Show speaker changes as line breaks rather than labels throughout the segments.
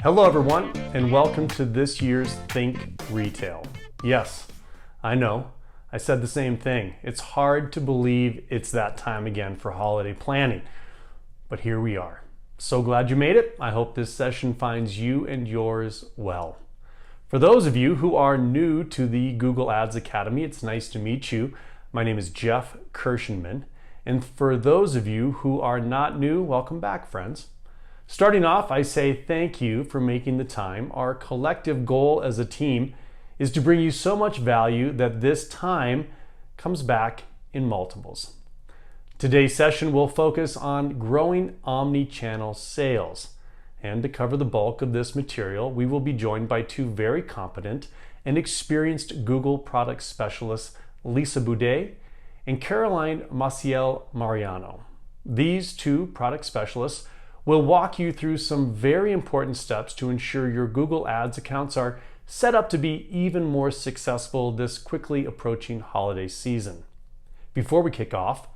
Hello everyone, and welcome to this year's Think Retail. Yes, I know, I said the same thing. It's hard to believe it's that time again for holiday planning, but here we are. So glad you made it. I hope this session finds you and yours well. For those of you who are new to the Google Ads Academy, it's nice to meet you. My name is Jeff Kirschenman. And for those of you who are not new, welcome back, friends. Starting off, I say thank you for making the time. Our collective goal as a team is to bring you so much value that this time comes back in multiples. Today's session will focus on growing omni-channel sales. And to cover the bulk of this material, we will be joined by two very competent and experienced Google product specialists, Lisa Boudet and Caroline Maciel Mariano. These two product specialists will walk you through some very important steps to ensure your Google Ads accounts are set up to be even more successful this quickly approaching holiday season. Before we kick off,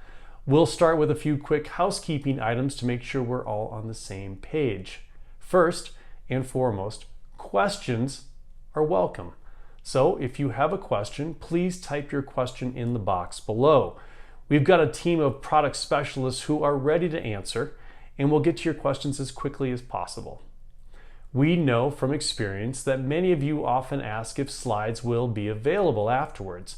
we'll start with a few quick housekeeping items to make sure we're all on the same page. First and foremost, questions are welcome. So if you have a question, please type your question in the box below. We've got a team of product specialists who are ready to answer, and we'll get to your questions as quickly as possible. We know from experience that many of you often ask if slides will be available afterwards.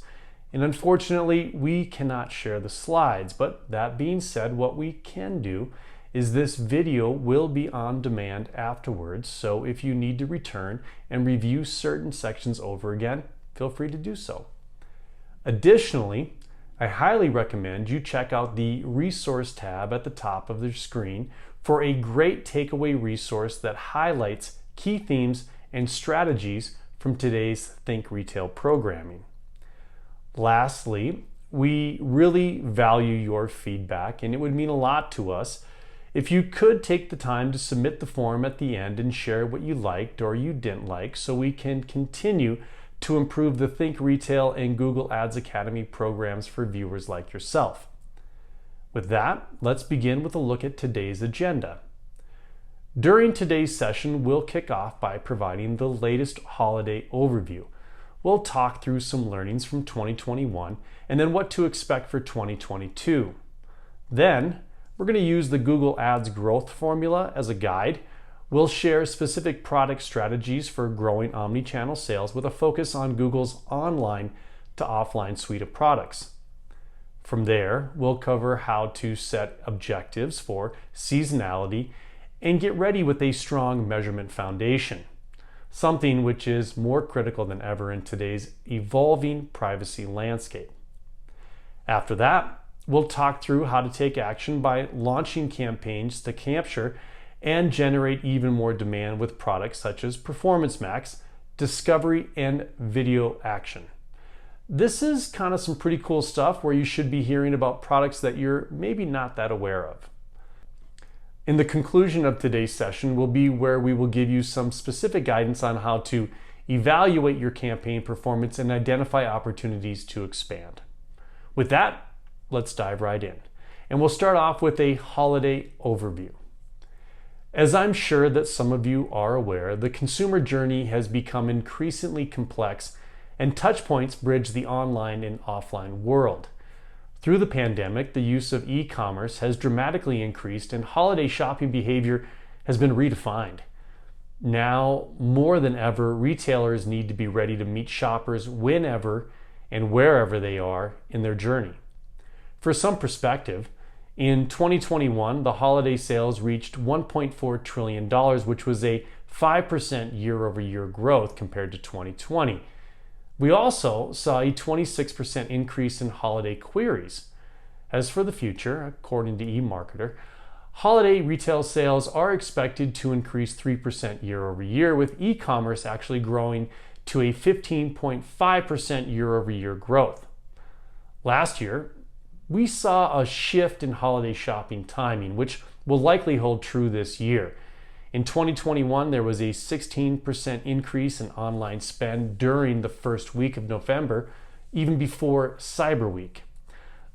And unfortunately, we cannot share the slides. But that being said, what we can do is this video will be on demand afterwards. So if you need to return and review certain sections over again, feel free to do so. Additionally, I highly recommend you check out the resource tab at the top of the screen for a great takeaway resource that highlights key themes and strategies from today's Think Retail programming. Lastly, we really value your feedback, and it would mean a lot to us if you could take the time to submit the form at the end and share what you liked or you didn't like so we can continue to improve the Think Retail and Google Ads Academy programs for viewers like yourself. With that, let's begin with a look at today's agenda. During today's session, we'll kick off by providing the latest holiday overview. We'll talk through some learnings from 2021 and then what to expect for 2022. Then, we're going to use the Google Ads growth formula as a guide. We'll share specific product strategies for growing omni-channel sales with a focus on Google's online to offline suite of products. From there, we'll cover how to set objectives for seasonality and get ready with a strong measurement foundation, something which is more critical than ever in today's evolving privacy landscape. After that, we'll talk through how to take action by launching campaigns to capture and generate even more demand with products such as Performance Max, Discovery, and Video Action. This is kind of some pretty cool stuff where you should be hearing about products that you're maybe not that aware of. In the conclusion of today's session will be where we will give you some specific guidance on how to evaluate your campaign performance and identify opportunities to expand. With that, let's dive right in. And we'll start off with a holiday overview. As I'm sure that some of you are aware, the consumer journey has become increasingly complex and touchpoints bridge the online and offline world. Through the pandemic, the use of e-commerce has dramatically increased and holiday shopping behavior has been redefined. Now, more than ever, retailers need to be ready to meet shoppers whenever and wherever they are in their journey. For some perspective, in 2021, the holiday sales reached $1.4 trillion, which was a 5% year-over-year growth compared to 2020. We also saw a 26% increase in holiday queries. As for the future, according to eMarketer, holiday retail sales are expected to increase 3% year-over-year, with e-commerce actually growing to a 15.5% year-over-year growth. Last year, we saw a shift in holiday shopping timing, which will likely hold true this year. In 2021, there was a 16% increase in online spend during the first week of November, even before Cyber Week.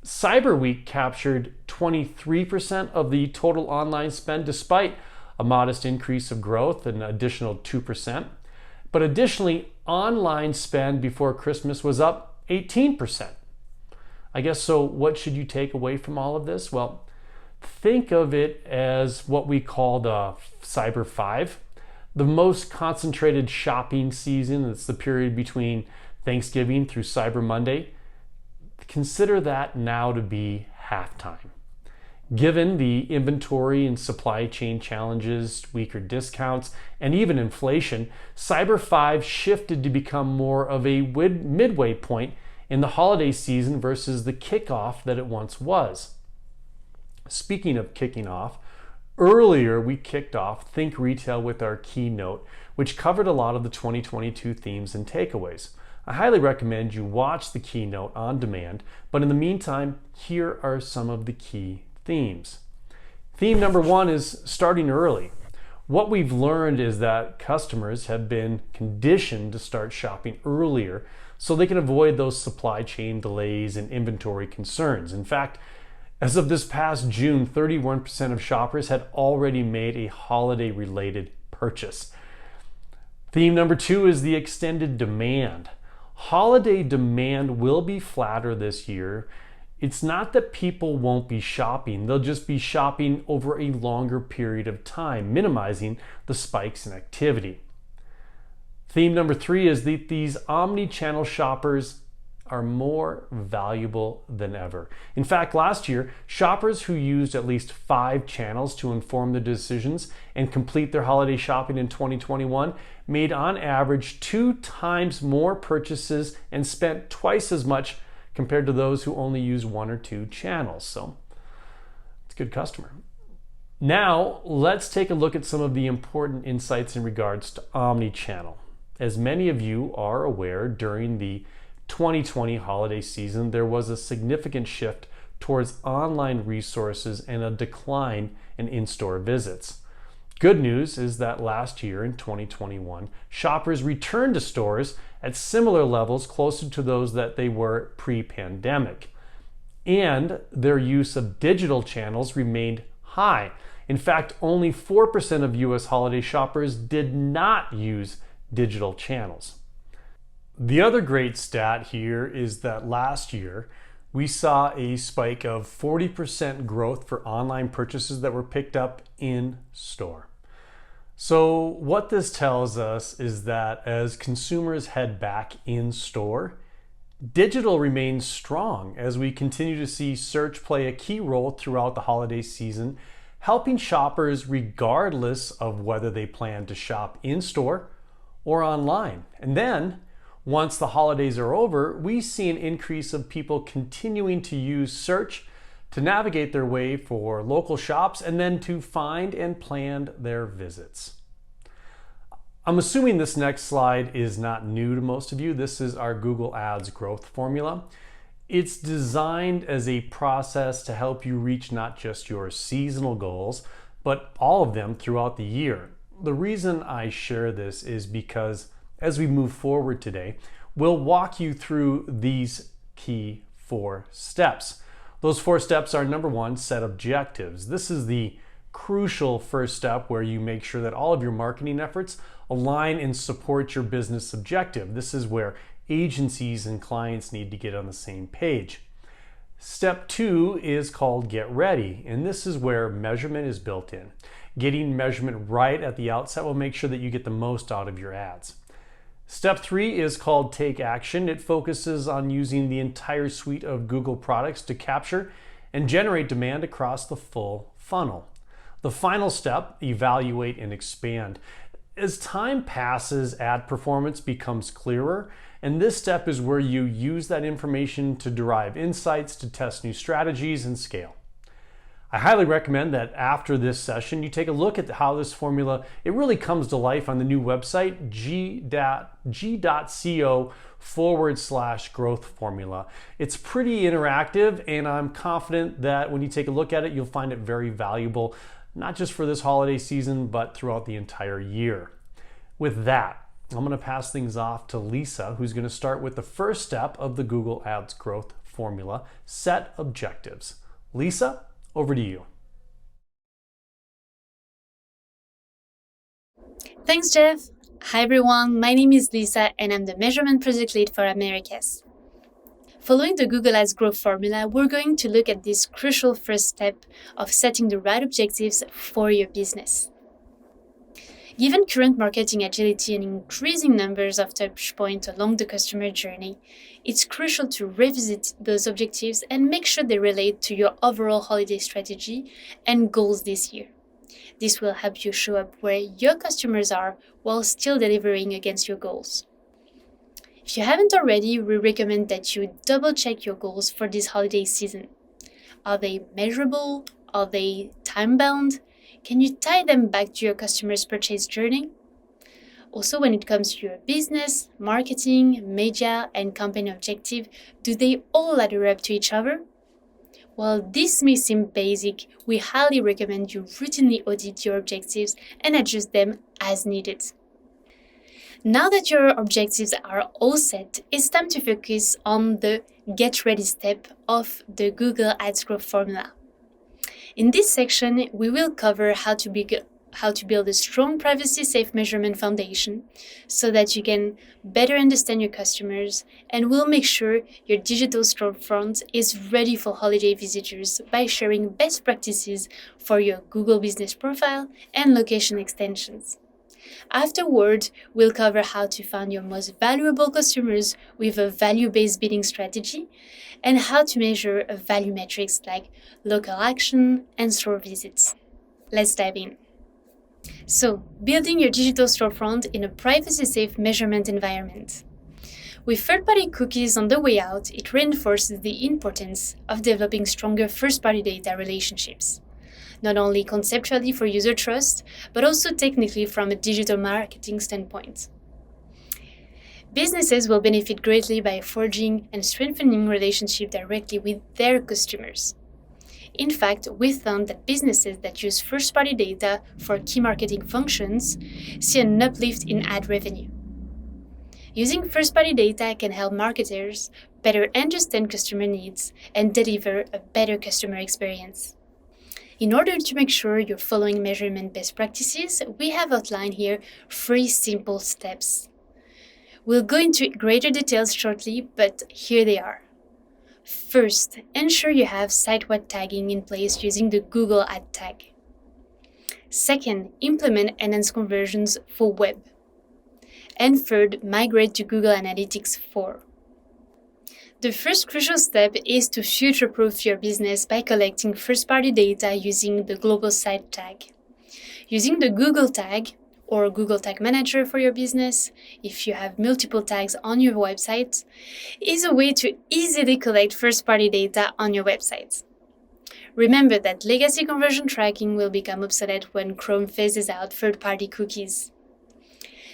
Cyber Week captured 23% of the total online spend despite a modest increase of growth, an additional 2%. But additionally, online spend before Christmas was up 18%. I guess so what should you take away from all of this? Well, think of it as what we call the Cyber 5, the most concentrated shopping season. It's the period between Thanksgiving through Cyber Monday. Consider that now to be halftime. Given the inventory and supply chain challenges, weaker discounts, and even inflation, Cyber 5 shifted to become more of a midway point in the holiday season versus the kickoff that it once was. Speaking of kicking off, earlier we kicked off Think Retail with our keynote, which covered a lot of the 2022 themes and takeaways. I highly recommend you watch the keynote on demand, but in the meantime, here are some of the key themes. Theme number 1 is starting early. What we've learned is that customers have been conditioned to start shopping earlier so they can avoid those supply chain delays and inventory concerns. In fact, as of this past June, 31% of shoppers had already made a holiday-related purchase. Theme number 2 is the extended demand. Holiday demand will be flatter this year. It's not that people won't be shopping, they'll just be shopping over a longer period of time, minimizing the spikes in activity. Theme number 3 is that these omni-channel shoppers are more valuable than ever. In fact, last year, shoppers who used at least 5 channels to inform their decisions and complete their holiday shopping in 2021 made on average 2 times more purchases and spent twice as much compared to those who only use 1 or 2 channels. So it's a good customer. Now, let's take a look at some of the important insights in regards to Omni-Channel. As many of you are aware, during the 2020 holiday season, there was a significant shift towards online resources and a decline in in-store visits. Good news is that last year in 2021, shoppers returned to stores at similar levels closer to those that they were pre-pandemic. And their use of digital channels remained high. In fact, only 4% of US holiday shoppers did not use digital channels. The other great stat here is that last year we saw a spike of 40% growth for online purchases that were picked up in store. So what this tells us is that as consumers head back in store, digital remains strong as we continue to see search play a key role throughout the holiday season, helping shoppers regardless of whether they plan to shop in store or online. And then once the holidays are over, we see an increase of people continuing to use search to navigate their way for local shops and then to find and plan their visits. I'm assuming this next slide is not new to most of you. This is our Google Ads growth formula. It's designed as a process to help you reach not just your seasonal goals, but all of them throughout the year. The reason I share this is because as we move forward today, we'll walk you through these key 4 steps. Those 4 steps are: number 1, set objectives. This is the crucial first step where you make sure that all of your marketing efforts align and support your business objective. This is where agencies and clients need to get on the same page. Step 2 is called get ready, and this is where measurement is built in. Getting measurement right at the outset will make sure that you get the most out of your ads. Step 3 is called Take Action. It focuses on using the entire suite of Google products to capture and generate demand across the full funnel. The final step, Evaluate and Expand. As time passes, ad performance becomes clearer, and this step is where you use that information to derive insights, to test new strategies, and scale. I highly recommend that after this session, you take a look at how this formula, it really comes to life on the new website, g.co/growth formula. It's pretty interactive, and I'm confident that when you take a look at it, you'll find it very valuable, not just for this holiday season, but throughout the entire year. With that, I'm going to pass things off to Lisa, who's going to start with the first step of the Google Ads growth formula, set objectives. Lisa, over to you.
Thanks, Jeff. Hi, everyone. My name is Lisa, and I'm the Measurement Project Lead for Americas. Following the Google Ads growth formula, we're going to look at this crucial first step of setting the right objectives for your business. Given current marketing agility and increasing numbers of touch points along the customer journey, it's crucial to revisit those objectives and make sure they relate to your overall holiday strategy and goals this year. This will help you show up where your customers are while still delivering against your goals. If you haven't already, we recommend that you double-check your goals for this holiday season. Are they measurable? Are they time-bound? Can you tie them back to your customer's purchase journey? Also, when it comes to your business, marketing, media, and campaign objective, do they all ladder up to each other? While this may seem basic, we highly recommend you routinely audit your objectives and adjust them as needed. Now that your objectives are all set, it's time to focus on the get ready step of the Google Ads growth formula. In this section, we will cover how to build a strong privacy-safe measurement foundation so that you can better understand your customers, and we'll make sure your digital storefront is ready for holiday visitors by sharing best practices for your Google Business Profile and location extensions. Afterward, we'll cover how to find your most valuable customers with a value-based bidding strategy and how to measure value metrics like local action and store visits. Let's dive in. So, building your digital storefront in a privacy-safe measurement environment. With third-party cookies on the way out, it reinforces the importance of developing stronger first-party data relationships, not only conceptually for user trust, but also technically from a digital marketing standpoint. Businesses will benefit greatly by forging and strengthening relationships directly with their customers. In fact, we found that businesses that use first-party data for key marketing functions see an uplift in ad revenue. Using first-party data can help marketers better understand customer needs and deliver a better customer experience. In order to make sure you're following measurement best practices, we have outlined here 3 simple steps. We'll go into greater details shortly, but here they are. First, ensure you have site-wide tagging in place using the Google Ad Tag. Second, implement enhanced conversions for web. And third, migrate to Google Analytics 4. The first crucial step is to future-proof your business by collecting first-party data using the global site tag. Using the Google tag or Google Tag Manager for your business, if you have multiple tags on your website, is a way to easily collect first-party data on your website. Remember that legacy conversion tracking will become obsolete when Chrome phases out third-party cookies.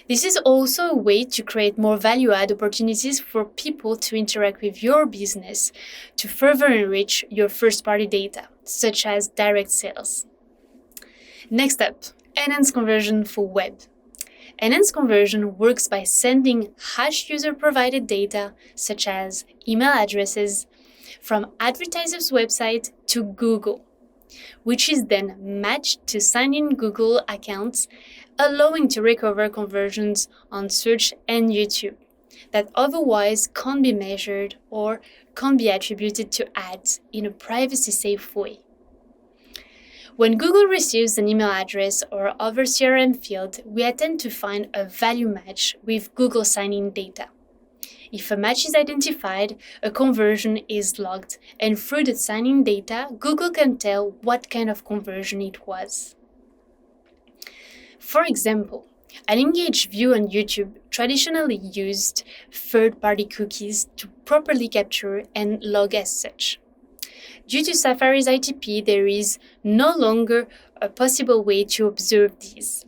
This is also a way to create more value-add opportunities for people to interact with your business to further enrich your first-party data, such as direct sales. Next up, enhanced conversion for web. Enhanced conversion works by sending hash user-provided data, such as email addresses, from advertisers' website to Google, which is then matched to sign-in Google accounts, allowing to recover conversions on search and YouTube that otherwise can't be measured or can't be attributed to ads in a privacy-safe way. When Google receives an email address or other CRM field, we attempt to find a value match with Google sign-in data. If a match is identified, a conversion is logged, and through the sign-in data, Google can tell what kind of conversion it was. For example, an engaged view on YouTube traditionally used third-party cookies to properly capture and log as such. Due to Safari's ITP, there is no longer a possible way to observe these.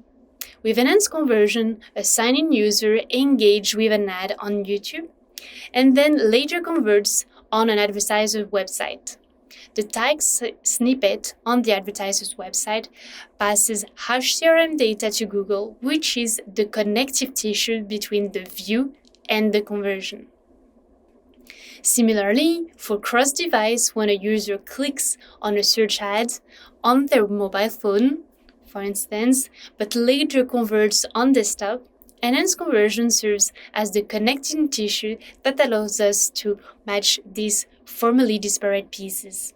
With enhanced conversion, a sign-in user engages with an ad on YouTube and then later converts on an advertiser's website. The tag snippet on the advertiser's website passes hash CRM data to Google, which is the connective tissue between the view and the conversion. Similarly, for cross-device, when a user clicks on a search ad on their mobile phone, for instance, but later converts on desktop, enhanced conversion serves as the connecting tissue that allows us to match these formerly disparate pieces.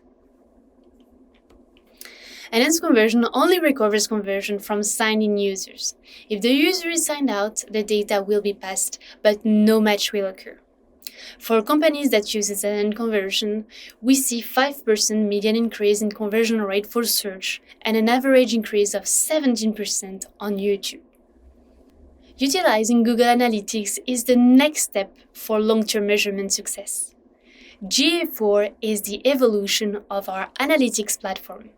Enhanced conversion only recovers conversion from signed-in users. If the user is signed out, the data will be passed, but no match will occur. For companies that use enhanced conversion, we see 5% median increase in conversion rate for search and an average increase of 17% on YouTube. Utilizing Google Analytics is the next step for long-term measurement success. GA4 is the evolution of our analytics platform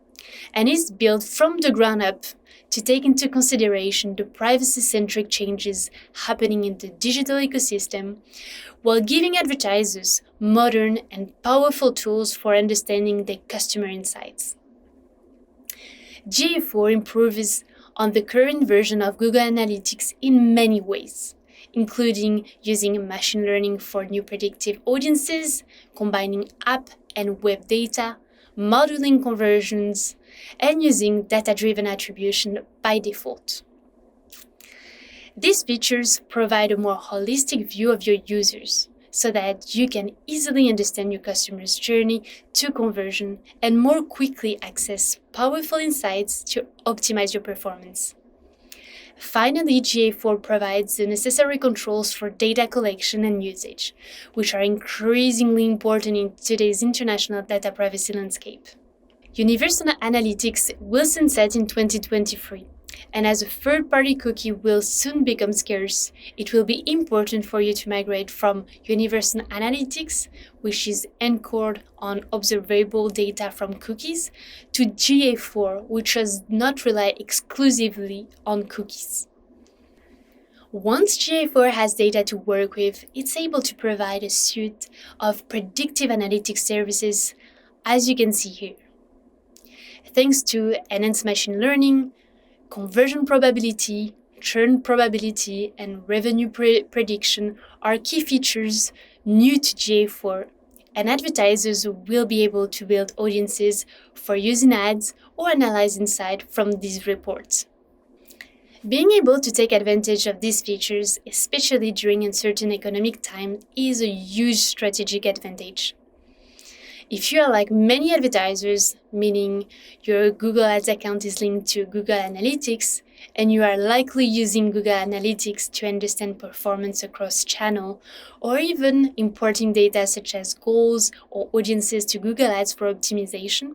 and is built from the ground up to take into consideration the privacy-centric changes happening in the digital ecosystem, while giving advertisers modern and powerful tools for understanding their customer insights. GA4 improves on the current version of Google Analytics in many ways, including using machine learning for new predictive audiences, combining app and web data, modeling conversions, and using data-driven attribution by default. These features provide a more holistic view of your users so that you can easily understand your customer's journey to conversion and more quickly access powerful insights to optimize your performance. Finally, GA4 provides the necessary controls for data collection and usage, which are increasingly important in today's international data privacy landscape. Universal Analytics will sunset in 2023, and as a third-party cookie will soon become scarce, it will be important for you to migrate from Universal Analytics, which is anchored on observable data from cookies, to GA4, which does not rely exclusively on cookies. Once GA4 has data to work with, it's able to provide a suite of predictive analytics services, as you can see here. Thanks to enhanced machine learning, conversion probability, churn probability, and revenue prediction are key features new to GA4, and advertisers will be able to build audiences for using ads or analyze insight from these reports. Being able to take advantage of these features, especially during uncertain economic times, is a huge strategic advantage. If you are like many advertisers, meaning your Google Ads account is linked to Google Analytics, and you are likely using Google Analytics to understand performance across channel, or even importing data such as goals or audiences to Google Ads for optimization,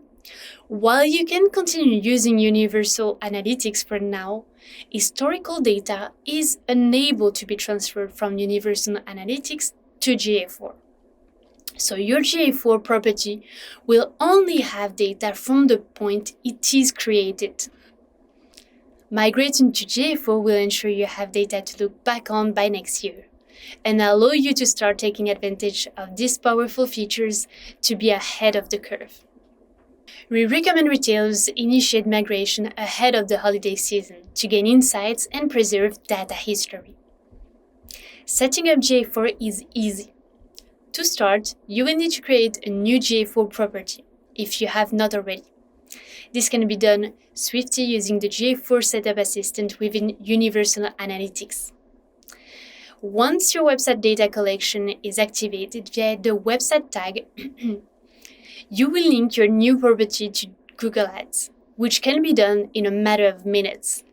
while you can continue using Universal Analytics for now, historical data is unable to be transferred from Universal Analytics to GA4. So your GA4 property will only have data from the point it is created. Migrating to GA4 will ensure you have data to look back on by next year and allow you to start taking advantage of these powerful features to be ahead of the curve. We recommend retailers initiate migration ahead of the holiday season to gain insights and preserve data history. Setting up GA4 is easy. To start, you will need to create a new GA4 property, if you have not already. This can be done swiftly using the GA4 Setup Assistant within Universal Analytics. Once your website data collection is activated via the website tag, you will link your new property to Google Ads, which can be done in a matter of minutes.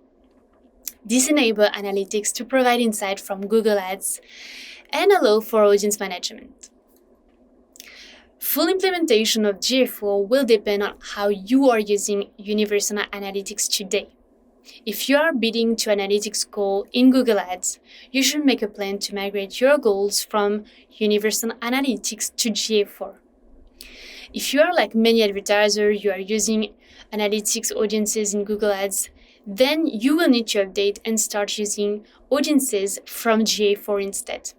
This enables analytics to provide insight from Google Ads and allow for audience management. Full implementation of GA4 will depend on how you are using Universal Analytics today. If you are bidding to analytics goal in Google Ads, you should make a plan to migrate your goals from Universal Analytics to GA4. If you are like many advertisers, you are using analytics audiences in Google Ads, then you will need to update and start using audiences from GA4 instead.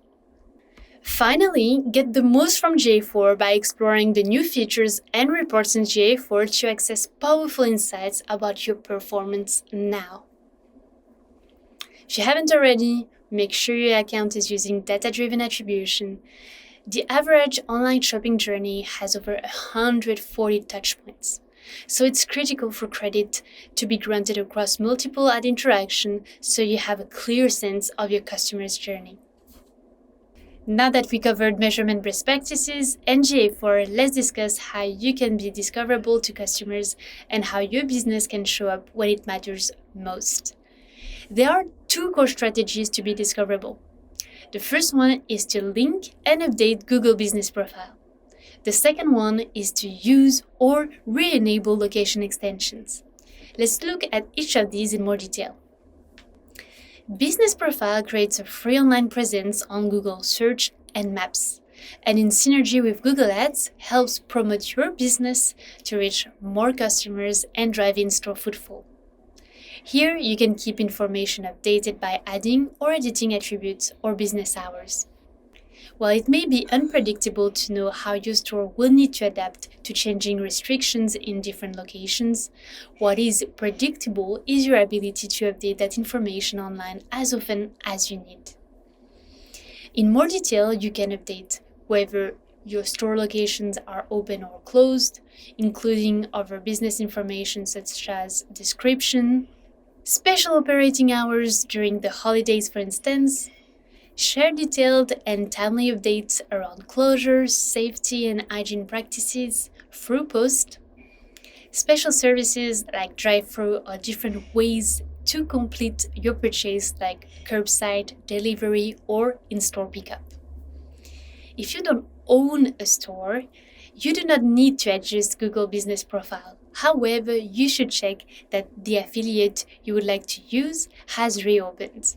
Finally, get the most from GA4 by exploring the new features and reports in GA4 to access powerful insights about your performance now. If you haven't already, make sure your account is using data-driven attribution The average online shopping journey has over 140 touchpoints, so it's critical for credit to be granted across multiple ad interactions so you have a clear sense of your customer's journey. Now that we covered measurement best practices and GA4, let's discuss how you can be discoverable to customers and how your business can show up when it matters most. There are two core strategies to be discoverable. The first one is to link and update Google Business Profile. The second one is to use or re-enable location extensions. Let's look at each of these in more detail. Business Profile creates a free online presence on Google Search and Maps, and in synergy with Google Ads, helps promote your business to reach more customers and drive in-store footfall. Here, you can keep information updated by adding or editing attributes or business hours. While it may be unpredictable to know how your store will need to adapt to changing restrictions in different locations, what is predictable is your ability to update that information online as often as you need. In more detail, you can update whether your store locations are open or closed, including other business information such as description, special operating hours during the holidays, for instance. Share detailed and timely updates around closures, safety, and hygiene practices through post. Special services like drive-through or different ways to complete your purchase like curbside, delivery, or in-store pickup. If you don't own a store, you do not need to adjust Google Business Profile. However, you should check that the affiliate you would like to use has reopened.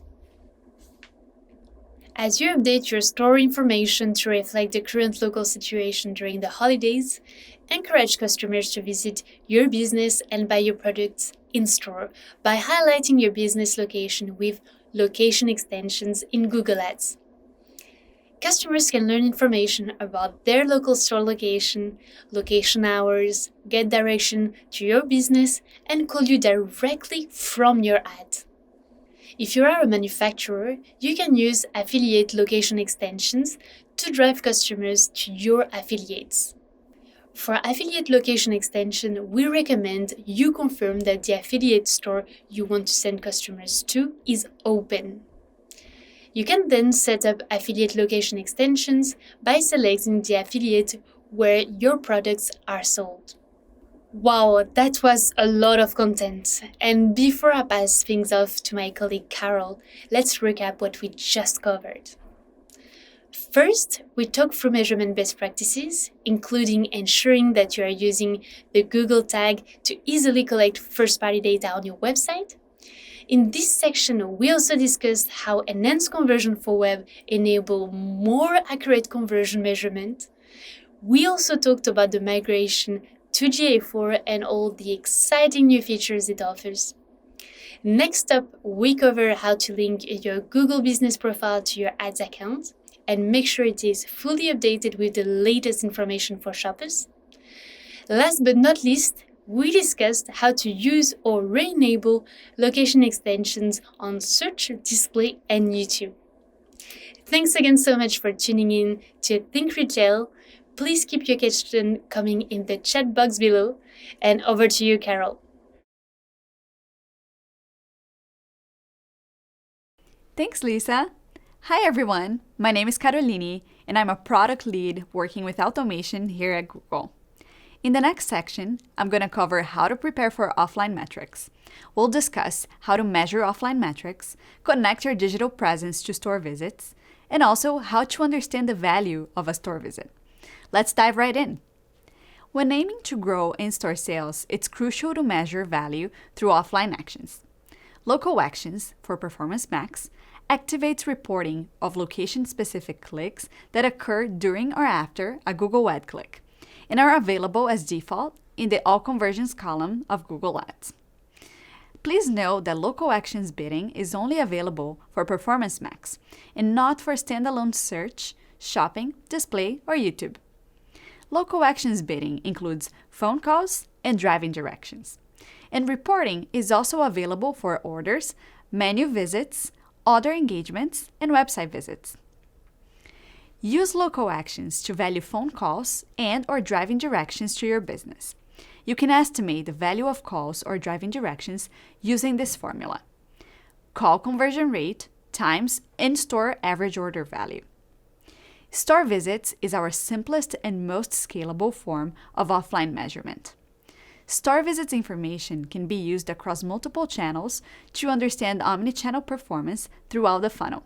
As you update your store information to reflect the current local situation during the holidays, encourage customers to visit your business and buy your products in-store by highlighting your business location with location extensions in Google Ads. Customers can learn information about their local store location, location hours, get direction to your business, and call you directly from your ad. If you are a manufacturer, you can use affiliate location extensions to drive customers to your affiliates. For affiliate location extension, we recommend you confirm that the affiliate store you want to send customers to is open. You can then set up affiliate location extensions by selecting the affiliate where your products are sold. Wow, that was a lot of content. And before I pass things off to my colleague Carol, let's recap what we just covered. First, we talked through measurement best practices, including ensuring that you are using the Google tag to easily collect first-party data on your website. In this section, we also discussed how enhanced conversion for web enable more accurate conversion measurement. We also talked about the migration to GA4 and all the exciting new features it offers. Next up, we cover how to link your Google Business Profile to your ads account and make sure it is fully updated with the latest information for shoppers. Last but not least, we discussed how to use or re-enable location extensions on search, display, and YouTube. Thanks again so much for tuning in to Think Retail. Please keep your question coming in the chat box below. And over to you, Carol.
Thanks, Lisa. Hi, everyone. My name is Carolini, and I'm a product lead working with automation here at Google. In the next section, I'm going to cover how to prepare for offline metrics. We'll discuss how to measure offline metrics, connect your digital presence to store visits, and also how to understand the value of a store visit. Let's dive right in. When aiming to grow in-store sales, it's crucial to measure value through offline actions. Local actions, for Performance Max, activates reporting of location-specific clicks that occur during or after a Google ad click, and are available as default in the All Conversions column of Google Ads. Please note that local actions bidding is only available for Performance Max and not for standalone search, shopping, display, or YouTube. Local actions bidding includes phone calls and driving directions. And reporting is also available for orders, menu visits, other engagements, and website visits. Use local actions to value phone calls and or driving directions to your business. You can estimate the value of calls or driving directions using this formula. Call conversion rate times in-store average order value. Store visits is our simplest and most scalable form of offline measurement. Store visits information can be used across multiple channels to understand omnichannel performance throughout the funnel.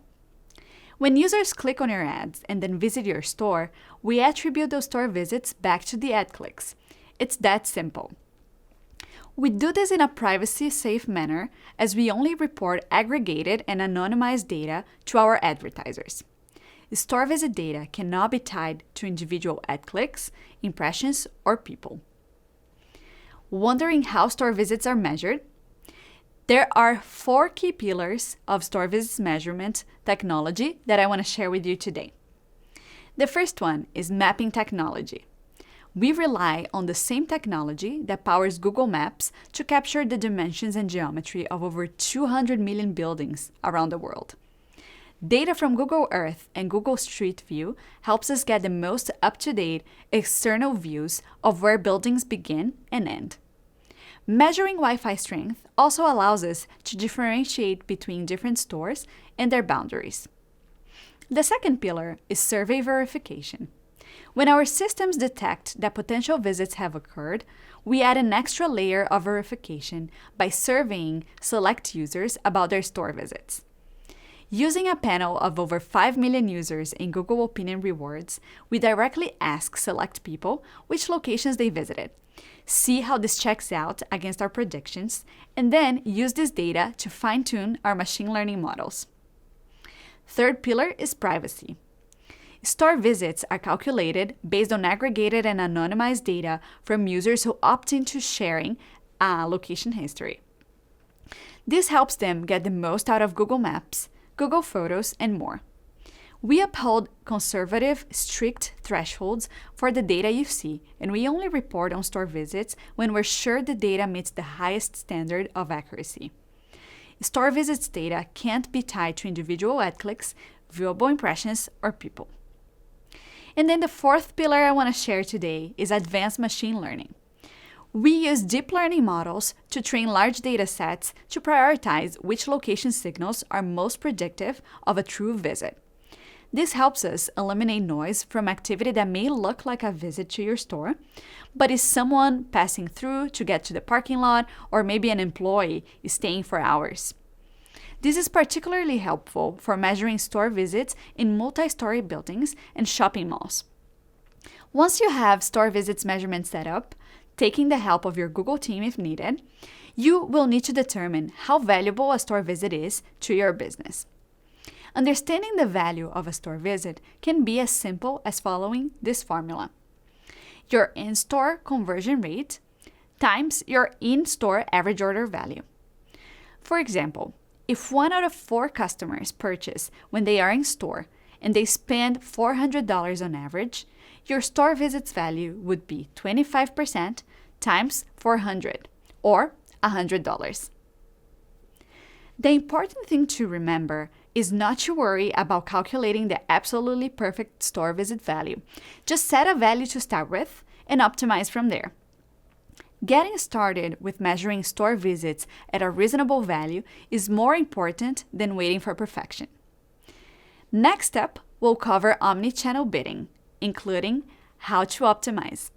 When users click on your ads and then visit your store, we attribute those store visits back to the ad clicks. It's that simple. We do this in a privacy-safe manner as we only report aggregated and anonymized data to our advertisers. Store visit data cannot be tied to individual ad clicks, impressions, or people. Wondering how store visits are measured? There are 4 key pillars of store visits measurement technology that I want to share with you today. The first one is mapping technology. We rely on the same technology that powers Google Maps to capture the dimensions and geometry of over 200 million buildings around the world. Data from Google Earth and Google Street View helps us get the most up-to-date external views of where buildings begin and end. Measuring Wi-Fi strength also allows us to differentiate between different stores and their boundaries. The second pillar is survey verification. When our systems detect that potential visits have occurred, we add an extra layer of verification by surveying select users about their store visits. Using a panel of over 5 million users in Google Opinion Rewards, we directly ask select people which locations they visited, see how this checks out against our predictions, and then use this data to fine-tune our machine learning models. Third pillar is privacy. Store visits are calculated based on aggregated and anonymized data from users who opt into sharing a location history. This helps them get the most out of Google Maps, Google Photos, and more. We uphold conservative, strict thresholds for the data you see, and we only report on store visits when we're sure the data meets the highest standard of accuracy. Store visits data can't be tied to individual ad clicks, viewable impressions, or people. And then the fourth pillar I want to share today is advanced machine learning. We use deep learning models to train large data sets to prioritize which location signals are most predictive of a true visit. This helps us eliminate noise from activity that may look like a visit to your store, but is someone passing through to get to the parking lot, or maybe an employee is staying for hours. This is particularly helpful for measuring store visits in multi-story buildings and shopping malls. Once you have store visits measurement set up, taking the help of your Google team if needed, you will need to determine how valuable a store visit is to your business. Understanding the value of a store visit can be as simple as following this formula. Your in-store conversion rate times your in-store average order value. For example, if 1 out of 4 customers purchase when they are in store and they spend $400 on average, your store visits value would be 25% times 400, or $100. The important thing to remember is not to worry about calculating the absolutely perfect store visit value. Just set a value to start with and optimize from there. Getting started with measuring store visits at a reasonable value is more important than waiting for perfection. Next up, we'll cover Omni-Channel Bidding, including how to optimize.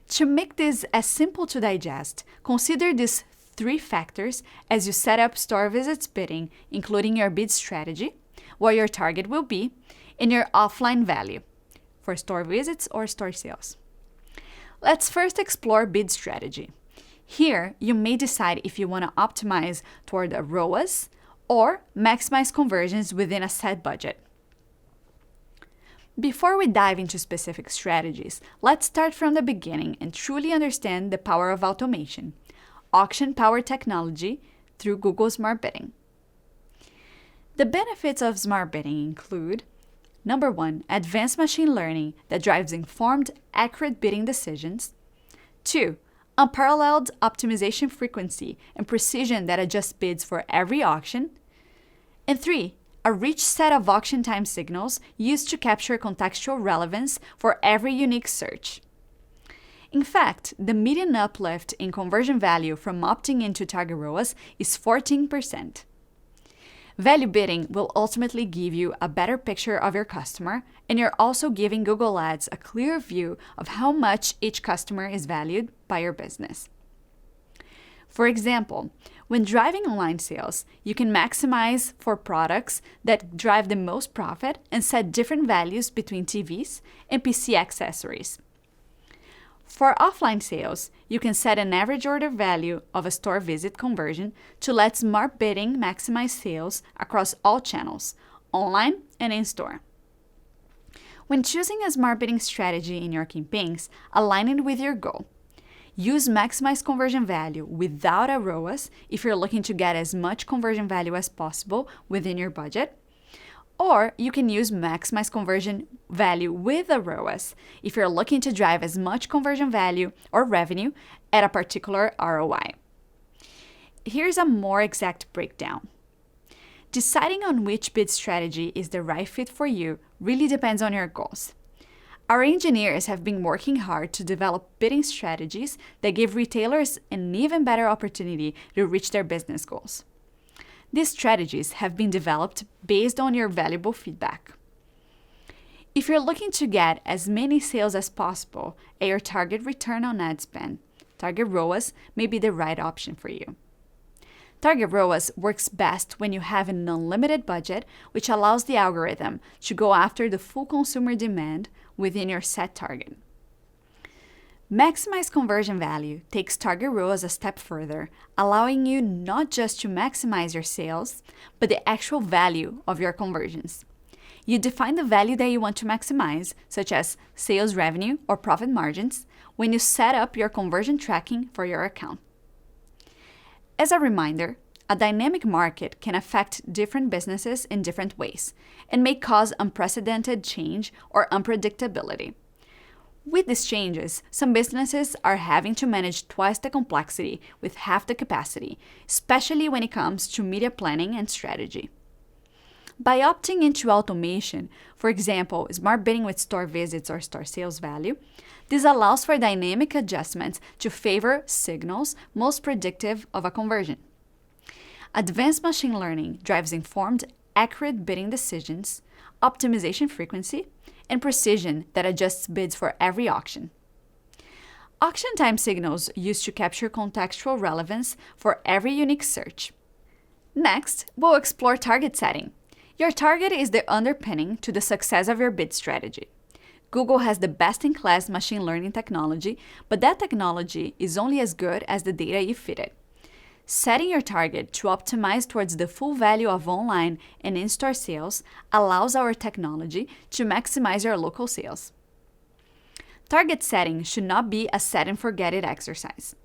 To make this as simple to digest, consider these 3 factors as you set up store visits bidding, including your bid strategy, what your target will be, and your offline value for store visits or store sales. Let's first explore bid strategy. Here, you may decide if you want to optimize toward a ROAS or maximize conversions within a set budget. Before we dive into specific strategies, let's start from the beginning and truly understand the power of automation, auction-powered technology through Google Smart Bidding. The benefits of Smart Bidding include: number 1, advanced machine learning that drives informed, accurate bidding decisions. 2, unparalleled optimization frequency and precision that adjusts bids for every auction. And 3, a rich set of auction time signals used to capture contextual relevance for every unique search. In fact, the median uplift in conversion value from opting into target ROAS is 14%. Value bidding will ultimately give you a better picture of your customer, and you're also giving Google Ads a clear view of how much each customer is valued by your business. For example, when driving online sales, you can maximize for products that drive the most profit and set different values between TVs and PC accessories. For offline sales, you can set an average order value of a store visit conversion to let smart bidding maximize sales across all channels, online and in-store. When choosing a smart bidding strategy in your campaigns, align it with your goal. Use maximize conversion value without a ROAS if you're looking to get as much conversion value as possible within your budget. Or you can use maximize conversion value with a ROAS if you're looking to drive as much conversion value or revenue at a particular ROI. Here's a more exact breakdown. Deciding on which bid strategy is the right fit for you really depends on your goals. Our engineers have been working hard to develop bidding strategies that give retailers an even better opportunity to reach their business goals. These strategies have been developed based on your valuable feedback. If you're looking to get as many sales as possible at your target return on ad spend, target ROAS may be the right option for you. Target ROAS works best when you have an unlimited budget, which allows the algorithm to go after the full consumer demand within your set target. Maximize conversion value takes target ROAS a step further, allowing you not just to maximize your sales, but the actual value of your conversions. You define the value that you want to maximize, such as sales revenue or profit margins, when you set up your conversion tracking for your account. As a reminder, a dynamic market can affect different businesses in different ways and may cause unprecedented change or unpredictability. With these changes, some businesses are having to manage twice the complexity with half the capacity, especially when it comes to media planning and strategy. By opting into automation, for example, smart bidding with store visits or store sales value, this allows for dynamic adjustments to favor signals most predictive of a conversion. Advanced machine learning drives informed, accurate bidding decisions, optimization frequency, and precision that adjusts bids for every auction. Auction time signals used to capture contextual relevance for every unique search. Next, we'll explore target setting. Your target is the underpinning to the success of your bid strategy. Google has the best-in-class machine learning technology, but that technology is only as good as the data you feed it. Setting your target to optimize towards the full value of online and in-store sales allows our technology to maximize your local sales. Target setting should not be a set-and-forget-it exercise.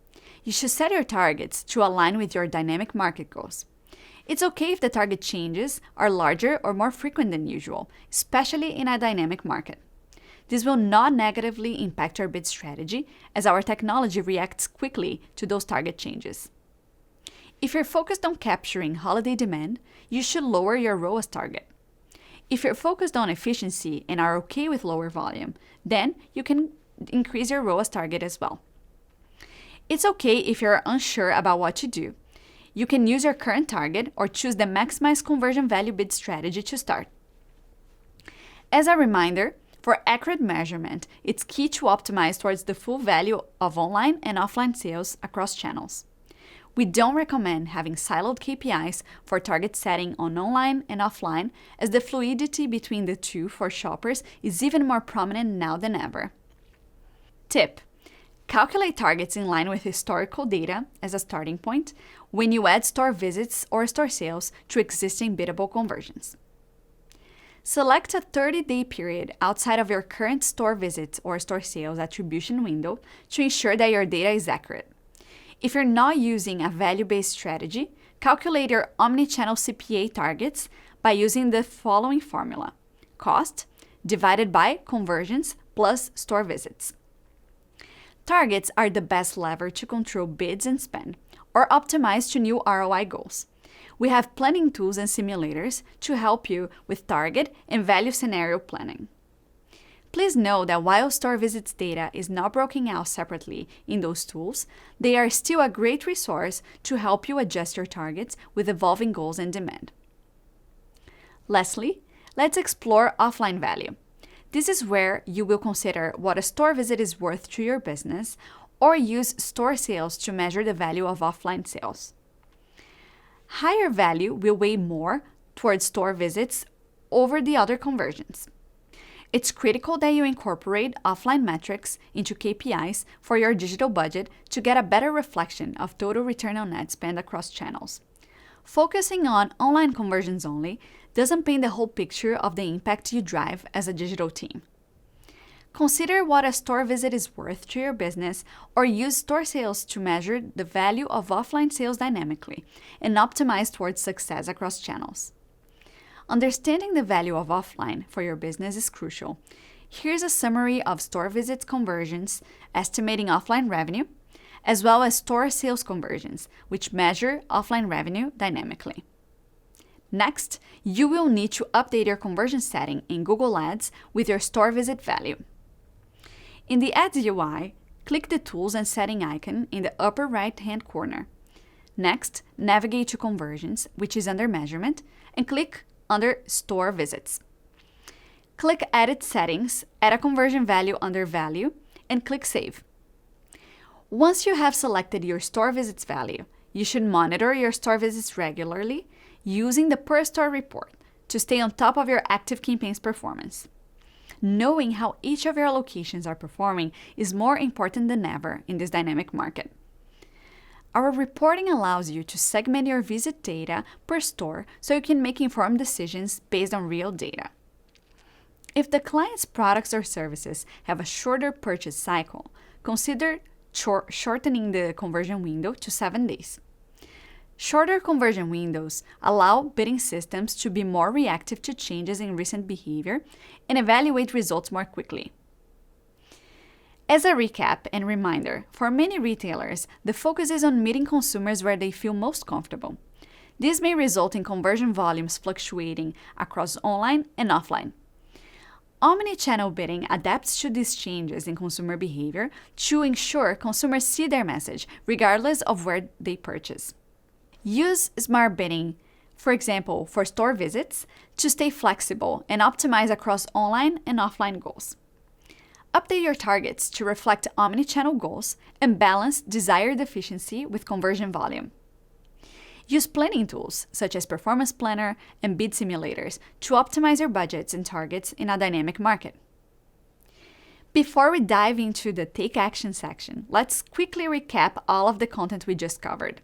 You should set your targets to align with your dynamic market goals. It's okay if the target changes are larger or more frequent than usual, especially in a dynamic market. This will not negatively impact your bid strategy, as our technology reacts quickly to those target changes. If you're focused on capturing holiday demand, you should lower your ROAS target. If you're focused on efficiency and are okay with lower volume, then you can increase your ROAS target as well. It's okay if you're unsure about what to do. You can use your current target or choose the maximize conversion value bid strategy to start. As a reminder, for accurate measurement, it's key to optimize towards the full value of online and offline sales across channels. We don't recommend having siloed KPIs for target setting on online and offline, as the fluidity between the two for shoppers is even more prominent now than ever. Tip: calculate targets in line with historical data as a starting point when you add store visits or store sales to existing biddable conversions. Select a 30-day period outside of your current store visits or store sales attribution window to ensure that your data is accurate. If you're not using a value-based strategy, calculate your Omni-Channel CPA targets by using the following formula: cost divided by conversions plus store visits. Targets are the best lever to control bids and spend, or optimize to new ROI goals. We have planning tools and simulators to help you with target and value scenario planning. Please know that while store visits data is not broken out separately in those tools, they are still a great resource to help you adjust your targets with evolving goals and demand. Lastly, let's explore offline value. This is where you will consider what a store visit is worth to your business or use store sales to measure the value of offline sales. Higher value will weigh more towards store visits over the other conversions. It's critical that you incorporate offline metrics into KPIs for your digital budget to get a better reflection of total return on ad spend across channels. Focusing on online conversions only doesn't paint the whole picture of the impact you drive as a digital team. Consider what a store visit is worth to your business or use store sales to measure the value of offline sales dynamically and optimize towards success across channels. Understanding the value of offline for your business is crucial. Here's a summary of store visits conversions, estimating offline revenue, as well as store sales conversions, which measure offline revenue dynamically. Next, you will need to update your conversion setting in Google Ads with your store visit value. In the Ads UI, click the Tools and Setting icon in the upper right-hand corner. Next, navigate to Conversions, which is under Measurement, and click under Store Visits. Click Edit Settings, add a conversion value under Value, and click Save. Once you have selected your store visits value, you should monitor your store visits regularly using the Per Store report to stay on top of your active campaign's performance. Knowing how each of your locations are performing is more important than ever in this dynamic market. Our reporting allows you to segment your visit data per store so you can make informed decisions based on real data. If the client's products or services have a shorter purchase cycle, consider shortening the conversion window to 7 days. Shorter conversion windows allow bidding systems to be more reactive to changes in recent behavior and evaluate results more quickly. As a recap and reminder, for many retailers, the focus is on meeting consumers where they feel most comfortable. This may result in conversion volumes fluctuating across online and offline. Omni-channel bidding adapts to these changes in consumer behavior to ensure consumers see their message regardless of where they purchase. Use smart bidding, for example, for store visits, to stay flexible and optimize across online and offline goals. Update your targets to reflect omni-channel goals and balance desired efficiency with conversion volume. Use planning tools such as Performance Planner and bid simulators to optimize your budgets and targets in a dynamic market. Before we dive into the Take Action section, let's quickly recap all of the content we just covered.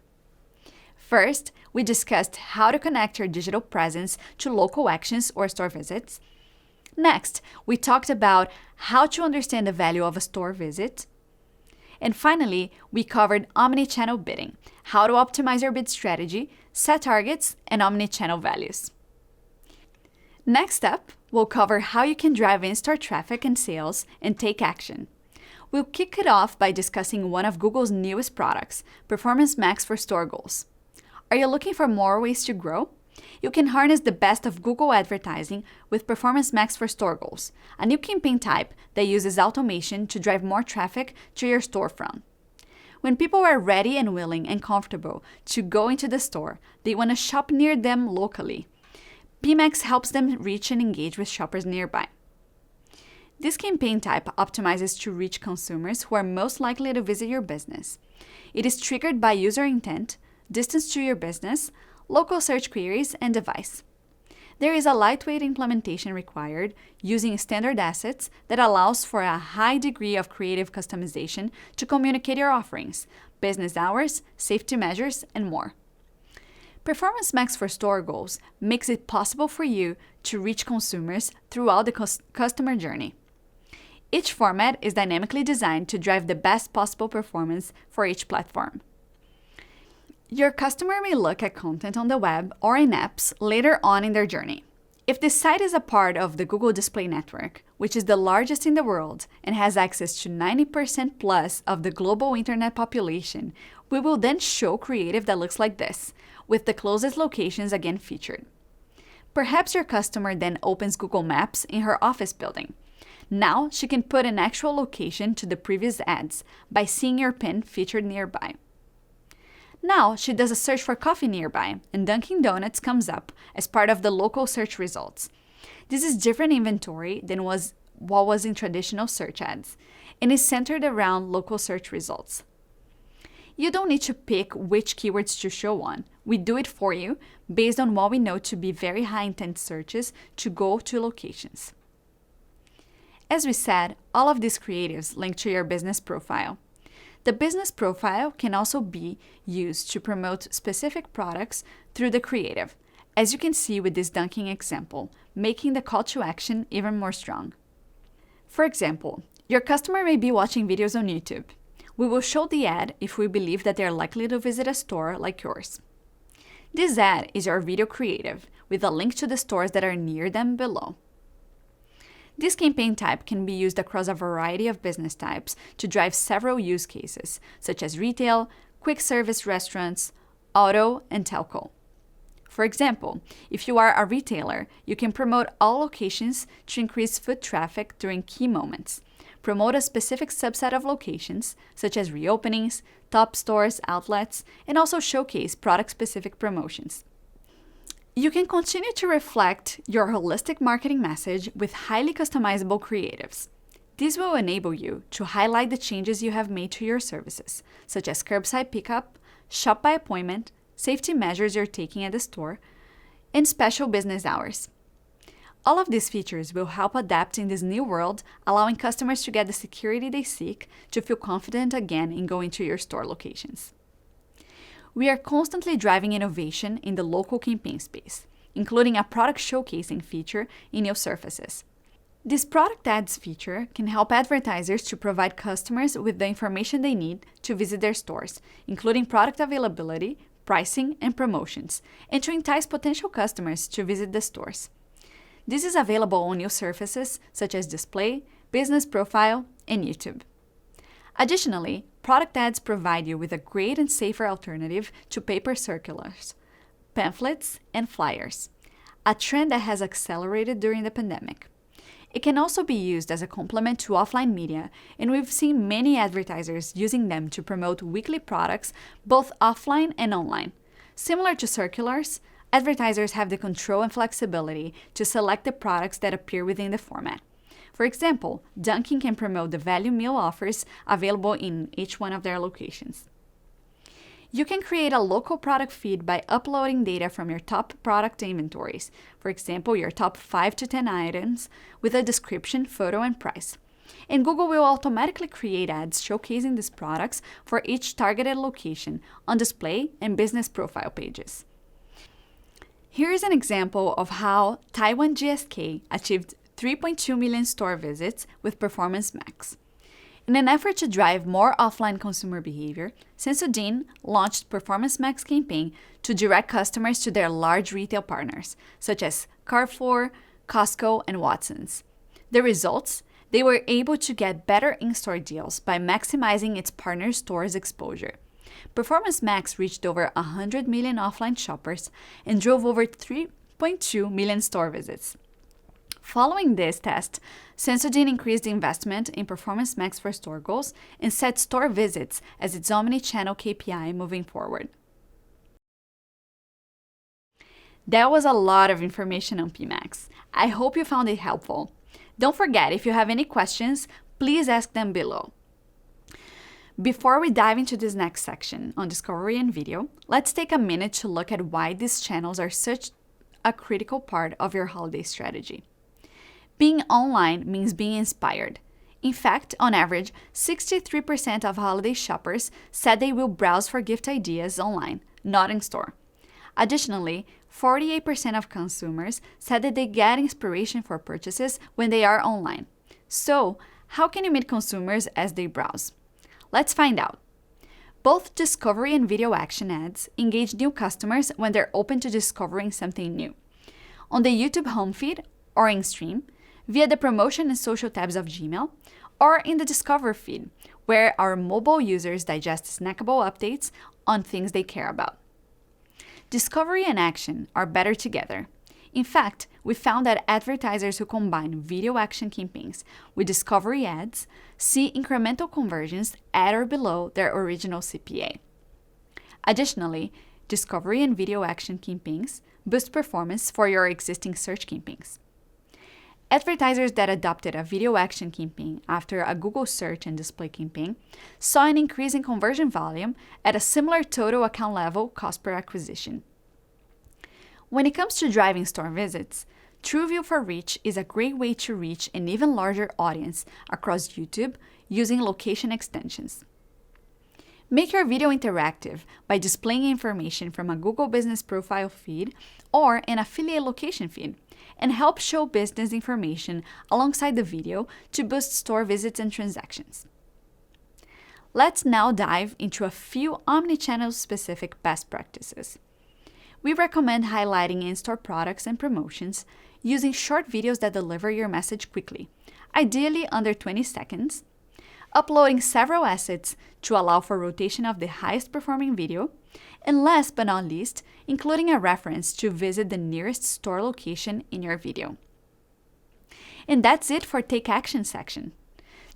First, we discussed how to connect your digital presence to local actions or store visits. Next, we talked about how to understand the value of a store visit. And finally, we covered omni-channel bidding, how to optimize your bid strategy, set targets, and omni-channel values. Next up, we'll cover how you can drive in-store traffic and sales and take action. We'll kick it off by discussing one of Google's newest products, Performance Max for Store Goals. Are you looking for more ways to grow? You can harness the best of Google advertising with Performance Max for Store Goals, a new campaign type that uses automation to drive more traffic to your storefront. When people are ready and willing and comfortable to go into the store, they want to shop near them locally. PMax helps them reach and engage with shoppers nearby. This campaign type optimizes to reach consumers who are most likely to visit your business. It is triggered by user intent, distance to your business, local search queries, and device. There is a lightweight implementation required using standard assets that allows for a high degree of creative customization to communicate your offerings, business hours, safety measures, and more. Performance Max for Store Goals makes it possible for you to reach consumers throughout the customer journey. Each format is dynamically designed to drive the best possible performance for each platform. Your customer may look at content on the web or in apps later on in their journey. If the site is a part of the Google Display Network, which is the largest in the world and has access to 90% plus of the global internet population, We will then show creative that looks like this, with the closest locations again featured. Perhaps your customer then opens Google Maps in her office building. Now she can put an actual location to the previous ads by seeing your pin featured nearby. Now she does a search for coffee nearby, and Dunkin' Donuts comes up as part of the local search results. This is different inventory than what was in traditional search ads, and is centered around local search results. You don't need to pick which keywords to show on. We do it for you based on what we know to be very high intent searches to go to locations. As we said, all of these creatives link to your business profile. The business profile can also be used to promote specific products through the creative, as you can see with this Dunkin' example, making the call to action even more strong. For example, your customer may be watching videos on YouTube. We will show the ad if we believe that they are likely to visit a store like yours. This ad is your video creative, with a link to the stores that are near them below. This campaign type can be used across a variety of business types to drive several use cases, such as retail, quick service restaurants, auto, and telco. For example, if you are a retailer, you can promote all locations to increase foot traffic during key moments, promote a specific subset of locations, such as reopenings, top stores, outlets, and also showcase product-specific promotions. You can continue to reflect your holistic marketing message with highly customizable creatives. This will enable you to highlight the changes you have made to your services, such as curbside pickup, shop by appointment, safety measures you're taking at the store, and special business hours. All of these features will help adapt in this new world, allowing customers to get the security they seek to feel confident again in going to your store locations. We are constantly driving innovation in the local campaign space, including a product showcasing feature in new surfaces. This product ads feature can help advertisers to provide customers with the information they need to visit their stores, including product availability, pricing, and promotions, and to entice potential customers to visit the stores. This is available on new surfaces such as Display, Business Profile, and YouTube. Additionally, product ads provide you with a great and safer alternative to paper circulars, pamphlets, and flyers, a trend that has accelerated during the pandemic. It can also be used as a complement to offline media, and we've seen many advertisers using them to promote weekly products both offline and online. Similar to circulars, advertisers have the control and flexibility to select the products that appear within the format. For example, Dunkin' can promote the value meal offers available in each one of their locations. You can create a local product feed by uploading data from your top product inventories, for example, your top 5 to 10 items, with a description, photo, and price. And Google will automatically create ads showcasing these products for each targeted location on display and business profile pages. Here is an example of how Taiwan GSK achieved 3.2 million store visits with Performance Max. In an effort to drive more offline consumer behavior, Sensodyne launched Performance Max campaign to direct customers to their large retail partners, such as Carrefour, Costco, and Watsons. The results? They were able to get better in-store deals by maximizing its partner stores' exposure. Performance Max reached over 100 million offline shoppers and drove over 3.2 million store visits. Following this test, Sensodyne increased investment in Performance Max for store goals and set store visits as its Omni-Channel KPI moving forward. That was a lot of information on PMax. I hope you found it helpful. Don't forget, if you have any questions, please ask them below. Before we dive into this next section on discovery and video, let's take a minute to look at why these channels are such a critical part of your holiday strategy. Being online means being inspired. In fact, on average, 63% of holiday shoppers said they will browse for gift ideas online, not in store. Additionally, 48% of consumers said that they get inspiration for purchases when they are online. So, how can you meet consumers as they browse? Let's find out. Both discovery and video action ads engage new customers when they're open to discovering something new. On the YouTube home feed or in stream, via the promotion and social tabs of Gmail, or in the Discover feed, where our mobile users digest snackable updates on things they care about. Discovery and action are better together. In fact, we found that advertisers who combine video action campaigns with discovery ads see incremental conversions at or below their original CPA. Additionally, discovery and video action campaigns boost performance for your existing search campaigns. Advertisers that adopted a video action campaign after a Google search and display campaign saw an increase in conversion volume at a similar total account level cost per acquisition. When it comes to driving store visits, TrueView for Reach is a great way to reach an even larger audience across YouTube using location extensions. Make your video interactive by displaying information from a Google Business Profile feed or an affiliate location feed, and help show business information alongside the video to boost store visits and transactions. Let's now dive into a few Omnichannel specific best practices. We recommend highlighting in-store products and promotions using short videos that deliver your message quickly, ideally under 20 seconds, uploading several assets to allow for rotation of the highest performing video, and last but not least, including a reference to visit the nearest store location in your video. And that's it for Take Action section.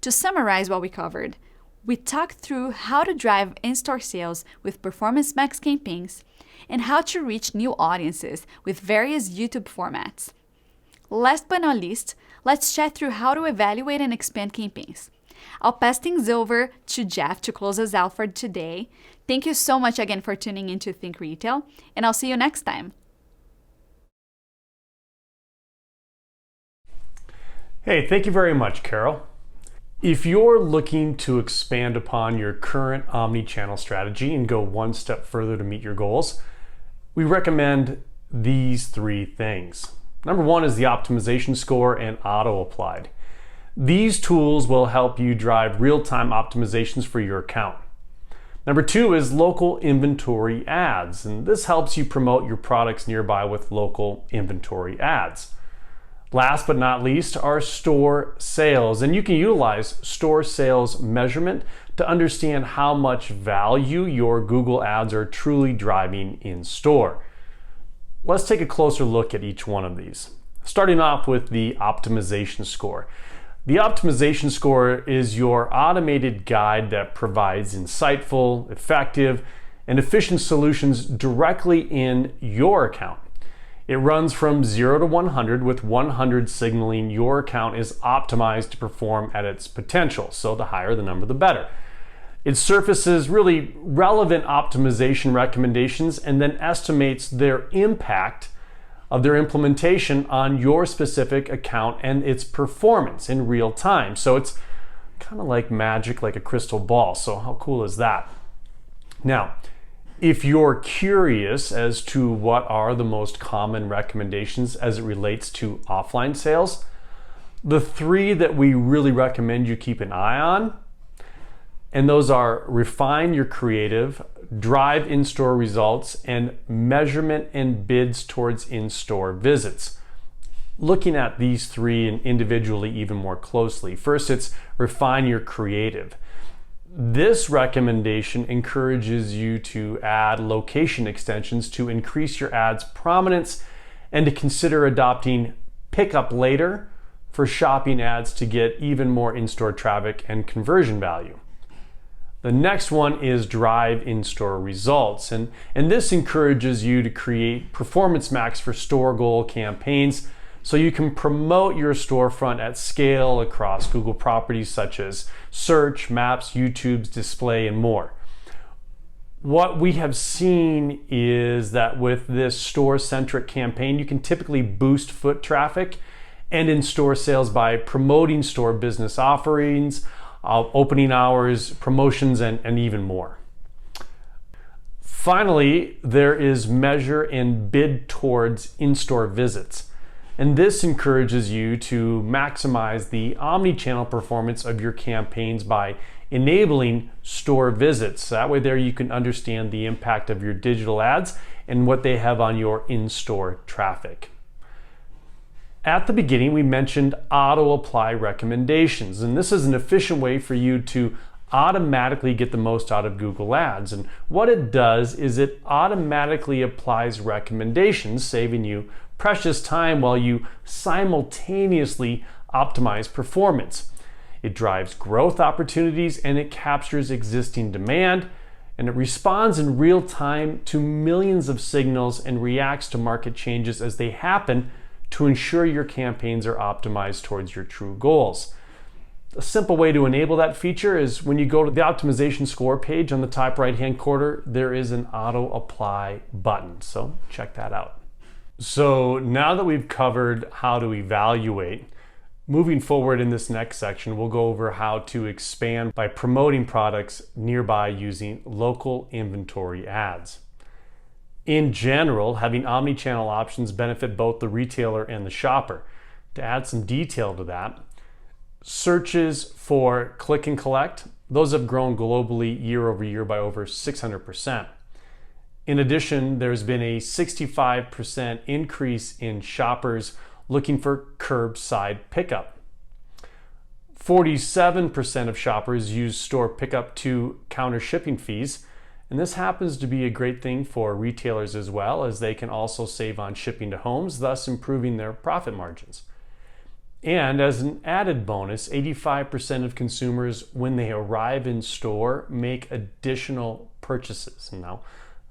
To summarize what we covered, we talked through how to drive in-store sales with Performance Max campaigns and how to reach new audiences with various YouTube formats. Last but not least, let's chat through how to evaluate and expand campaigns. I'll pass things over to Jeff to close us out for today. Thank you so much again for tuning into Think Retail, and I'll see you next time.
Hey, thank you very much, Carol. If you're looking to expand upon your current omni-channel strategy and go one step further to meet your goals, we recommend these three things. Number one is the optimization score and auto applied. These tools will help you drive real-time optimizations for your account. Number two is local inventory ads, and this helps you promote your products nearby with local inventory ads. Last but not least are store sales, and you can utilize store sales measurement to understand how much value your Google ads are truly driving in store. Let's take a closer look at each one of these. Starting off with the optimization score. The optimization score is your automated guide that provides insightful, effective, and efficient solutions directly in your account. It runs from 0 to 100, with 100 signaling your account is optimized to perform at its potential, so the higher the number, the better. It surfaces really relevant optimization recommendations and then estimates their impact of their implementation on your specific account and its performance in real time. So it's kind of like magic, like a crystal ball. So how cool is that? Now, if you're curious as to what are the most common recommendations as it relates to offline sales, the three that we really recommend you keep an eye on, and those are refine your creative, drive in-store results, and measurement and bids towards in-store visits. Looking at these three and individually even more closely. First, it's refine your creative. This recommendation encourages you to add location extensions to increase your ad's prominence and to consider adopting pick up later for shopping ads to get even more in-store traffic and conversion value. The next one is drive in-store results, and this encourages you to create Performance Max for store goal campaigns so you can promote your storefront at scale across Google properties such as search, maps, YouTube's display, and more. What we have seen is that with this store-centric campaign, you can typically boost foot traffic and in-store sales by promoting store business offerings, opening hours, promotions, and even more. Finally, there is measure and bid towards in-store visits. And this encourages you to maximize the omni-channel performance of your campaigns by enabling store visits. That way there you can understand the impact of your digital ads and what they have on your in-store traffic. At the beginning, we mentioned auto-apply recommendations, and this is an efficient way for you to automatically get the most out of Google Ads. And what it does is it automatically applies recommendations, saving you precious time while you simultaneously optimize performance. It drives growth opportunities and it captures existing demand, and it responds in real time to millions of signals and reacts to market changes as they happen to ensure your campaigns are optimized towards your true goals. A simple way to enable that feature is when you go to the optimization score page on the top right-hand corner, there is an auto apply button. So check that out. So now that we've covered how to evaluate, moving forward in this next section, we'll go over how to expand by promoting products nearby using local inventory ads. In general, having omni-channel options benefit both the retailer and the shopper. To add some detail to that, searches for click and collect, those have grown globally year over year by over 600%. In addition, there's been a 65% increase in shoppers looking for curbside pickup. 47% of shoppers use store pickup to counter shipping fees, and this happens to be a great thing for retailers as well, as they can also save on shipping to homes, thus improving their profit margins. And as an added bonus, 85% of consumers, when they arrive in store, make additional purchases. Now,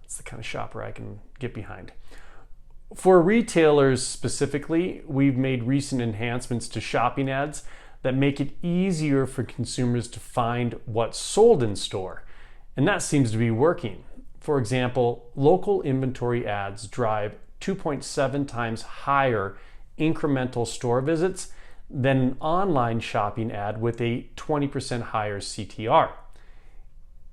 that's the kind of shopper I can get behind. For retailers specifically, we've made recent enhancements to shopping ads that make it easier for consumers to find what's sold in store. And that seems to be working. For example, local inventory ads drive 2.7 times higher incremental store visits than an online shopping ad with a 20% higher CTR.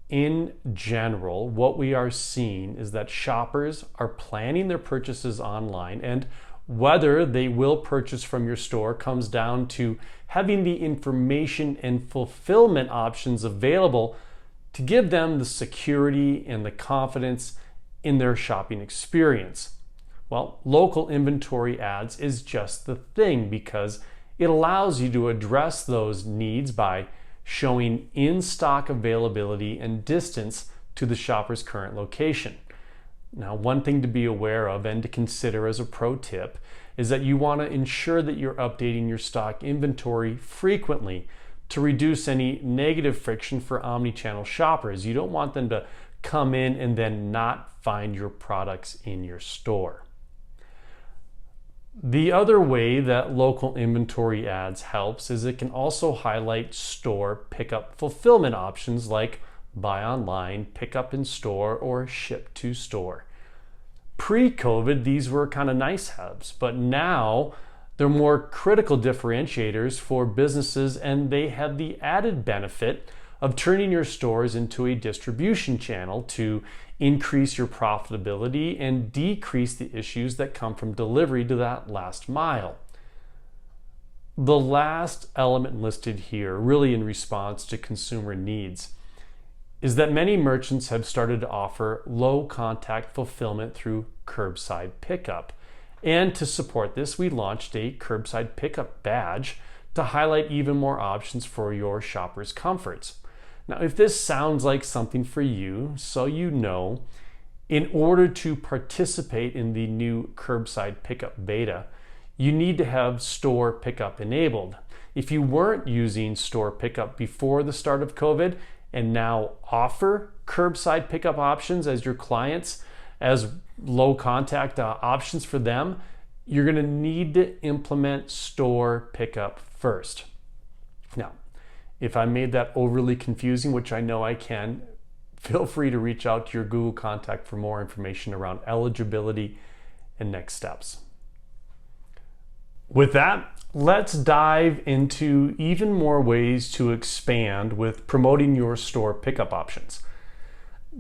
In general, what we are seeing is that shoppers are planning their purchases online, and whether they will purchase from your store comes down to having the information and fulfillment options available to give them the security and the confidence in their shopping experience. Well, local inventory ads is just the thing, because it allows you to address those needs by showing in-stock availability and distance to the shopper's current location. Now, one thing to be aware of and to consider as a pro tip is that you want to ensure that you're updating your stock inventory frequently to reduce any negative friction for omni-channel shoppers. You don't want them to come in and then not find your products in your store. The other way that local inventory ads helps is it can also highlight store pickup fulfillment options like buy online, pick up in store, or ship to store. Pre-COVID, these were kind of nice haves, but now they're more critical differentiators for businesses, and they have the added benefit of turning your stores into a distribution channel to increase your profitability and decrease the issues that come from delivery to that last mile. The last element listed here, really in response to consumer needs, is that many merchants have started to offer low contact fulfillment through curbside pickup. And to support this, we launched a curbside pickup badge to highlight even more options for your shoppers' comforts. Now, if this sounds like something for you, so you know, in order to participate in the new curbside pickup beta, you need to have store pickup enabled. If you weren't using store pickup before the start of COVID and now offer curbside pickup options as your clients, as low contact options for them, you're going to need to implement store pickup first. Now, if I made that overly confusing, which I know I can, feel free to reach out to your Google contact for more information around eligibility and next steps. With that, let's dive into even more ways to expand with promoting your store pickup options.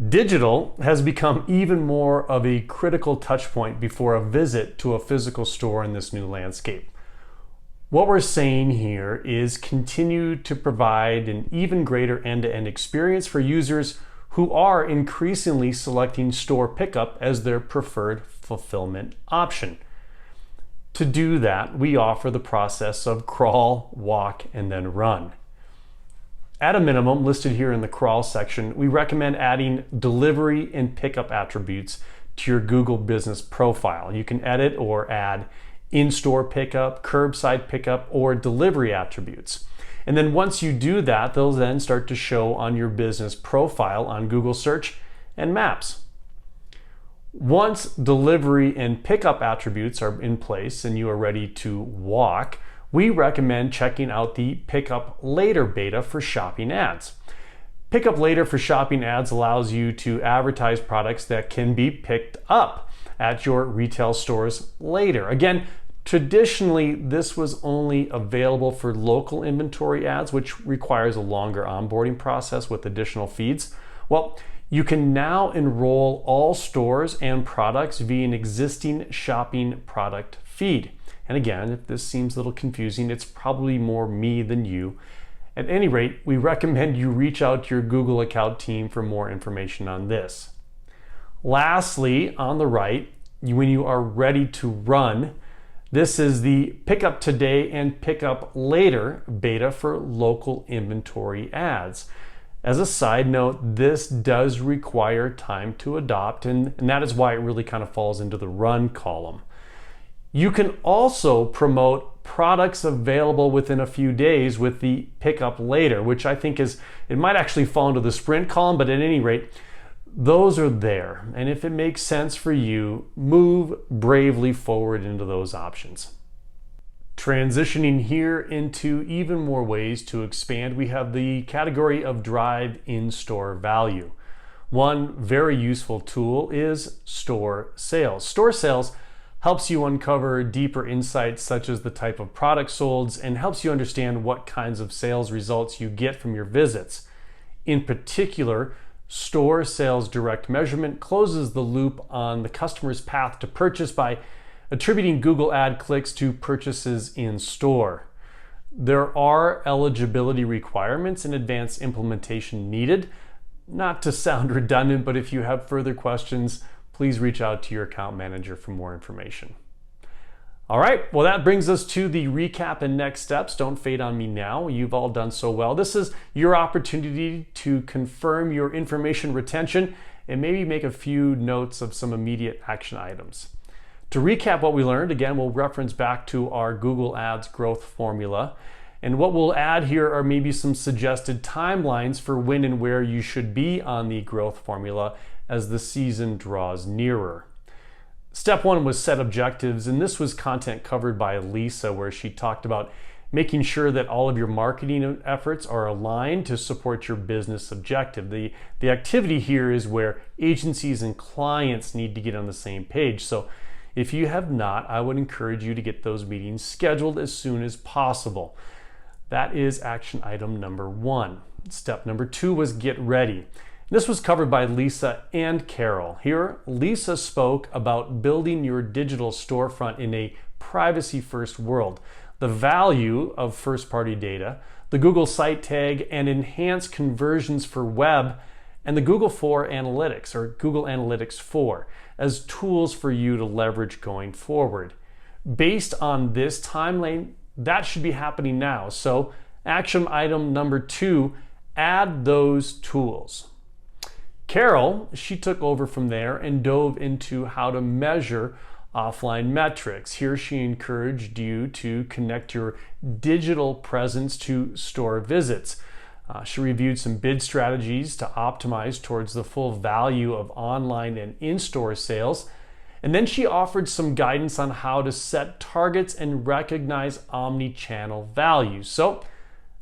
Digital has become even more of a critical touch point before a visit to a physical store in this new landscape. What we're saying here is continue to provide an even greater end-to-end experience for users who are increasingly selecting store pickup as their preferred fulfillment option. To do that, we offer the process of crawl, walk, and then run. At a minimum, listed here in the crawl section, we recommend adding delivery and pickup attributes to your Google business profile. You can edit or add in-store pickup, curbside pickup, or delivery attributes. And then once you do that, they'll then start to show on your business profile on Google Search and Maps. Once delivery and pickup attributes are in place and you are ready to walk, we recommend checking out the Pickup Later beta for shopping ads. Pickup Later for shopping ads allows you to advertise products that can be picked up at your retail stores later. Again, traditionally, this was only available for local inventory ads, which requires a longer onboarding process with additional feeds. Well, you can now enroll all stores and products via an existing shopping product feed. And again, if this seems a little confusing, it's probably more me than you. At any rate, we recommend you reach out to your Google account team for more information on this. Lastly, on the right, when you are ready to run, this is the Pickup Today and Pickup Later beta for local inventory ads. As a side note, this does require time to adopt, and that is why it really kind of falls into the run column. You can also promote products available within a few days with the Pickup Later, which I think it might actually fall into the sprint column, but at any rate, those are there. And if it makes sense for you, move bravely forward into those options. Transitioning here into even more ways to expand, we have the category of drive in-store value. One very useful tool is store sales. Store sales helps you uncover deeper insights such as the type of product sold and helps you understand what kinds of sales results you get from your visits. In particular, store sales direct measurement closes the loop on the customer's path to purchase by attributing Google ad clicks to purchases in store. There are eligibility requirements and advanced implementation needed. Not to sound redundant, but if you have further questions, please reach out to your account manager for more information. All right, well, that brings us to the recap and next steps. Don't fade on me now. You've all done so well. This is your opportunity to confirm your information retention and maybe make a few notes of some immediate action items. To recap what we learned, again, we'll reference back to our Google Ads growth formula. And what we'll add here are maybe some suggested timelines for when and where you should be on the growth formula as the season draws nearer. Step one was set objectives, and this was content covered by Lisa, where she talked about making sure that all of your marketing efforts are aligned to support your business objective. The activity here is where agencies and clients need to get on the same page. So if you have not, I would encourage you to get those meetings scheduled as soon as possible. That is action item number one. Step number two was get ready. This was covered by Lisa and Carol. Here, Lisa spoke about building your digital storefront in a privacy-first world, the value of first-party data, the Google site tag, and enhanced conversions for web, and the Google 4 Analytics, or Google Analytics 4, as tools for you to leverage going forward. Based on this timeline, that should be happening now. So action item number two, add those tools. Carol, she took over from there and dove into how to measure offline metrics. Here she encouraged you to connect your digital presence to store visits. She reviewed some bid strategies to optimize towards the full value of online and in-store sales. And then she offered some guidance on how to set targets and recognize omni-channel value. So,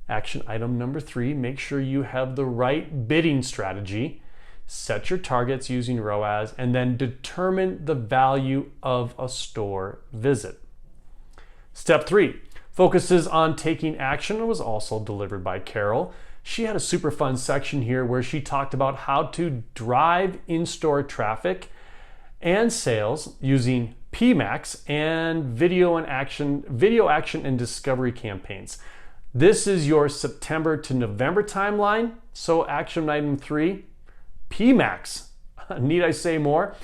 action item number three, make sure you have the right bidding strategy, set your targets using ROAS, and then determine the value of a store visit. Step three focuses on taking action and was also delivered by Carol. She had a super fun section here where she talked about how to drive in-store traffic and sales using PMAX and video action and discovery campaigns. This is your September to November timeline. So action item three, PMAX. Need I say more?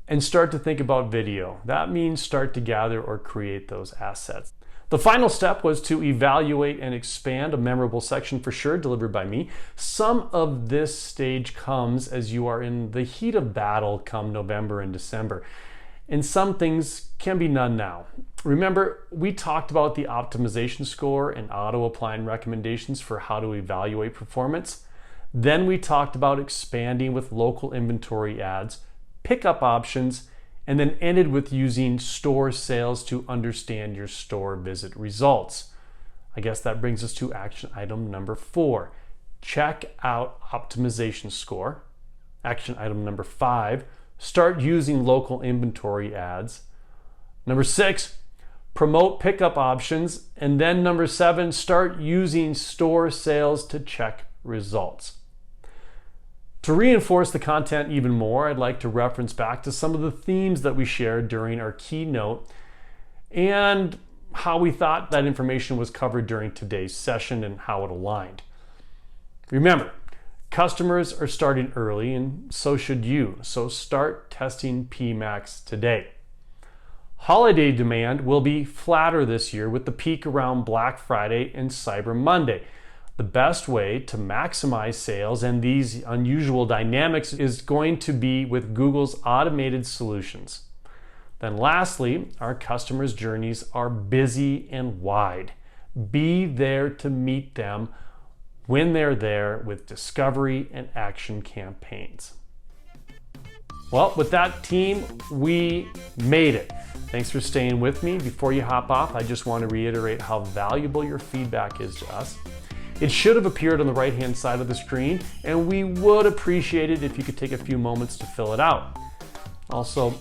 and start to think about video. That means start to gather or create those assets. The final step was to evaluate and expand a memorable section for sure, delivered by me. Some of this stage comes as you are in the heat of battle come November and December. And some things can be done now. Remember, we talked about the optimization score and auto-applying recommendations for how to evaluate performance. Then we talked about expanding with local inventory ads, pickup options, and then ended with using store sales to understand your store visit results. I guess that brings us to action item number 4. Check out optimization score. Action item number 5, start using local inventory ads. Number 6, promote pickup options. And then number 7, start using store sales to check results. To reinforce the content even more, I'd like to reference back to some of the themes that we shared during our keynote and how we thought that information was covered during today's session and how it aligned. Remember, customers are starting early and so should you, so start testing PMAX today. Holiday demand will be flatter this year with the peak around Black Friday and Cyber Monday. The best way to maximize sales and these unusual dynamics is going to be with Google's automated solutions. Then lastly, our customers' journeys are busy and wide. Be there to meet them when they're there with discovery and action campaigns. Well, with that team, we made it. Thanks for staying with me. Before you hop off, I just want to reiterate how valuable your feedback is to us. It should have appeared on the right-hand side of the screen, and we would appreciate it if you could take a few moments to fill it out. Also,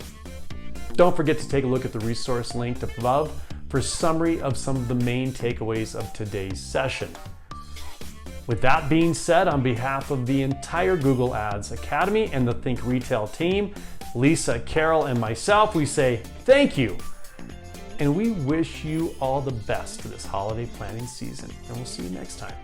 don't forget to take a look at the resource linked above for a summary of some of the main takeaways of today's session. With that being said, on behalf of the entire Google Ads Academy and the Think Retail team, Lisa, Carol, and myself, we say thank you. And we wish you all the best for this holiday planning season. And we'll see you next time.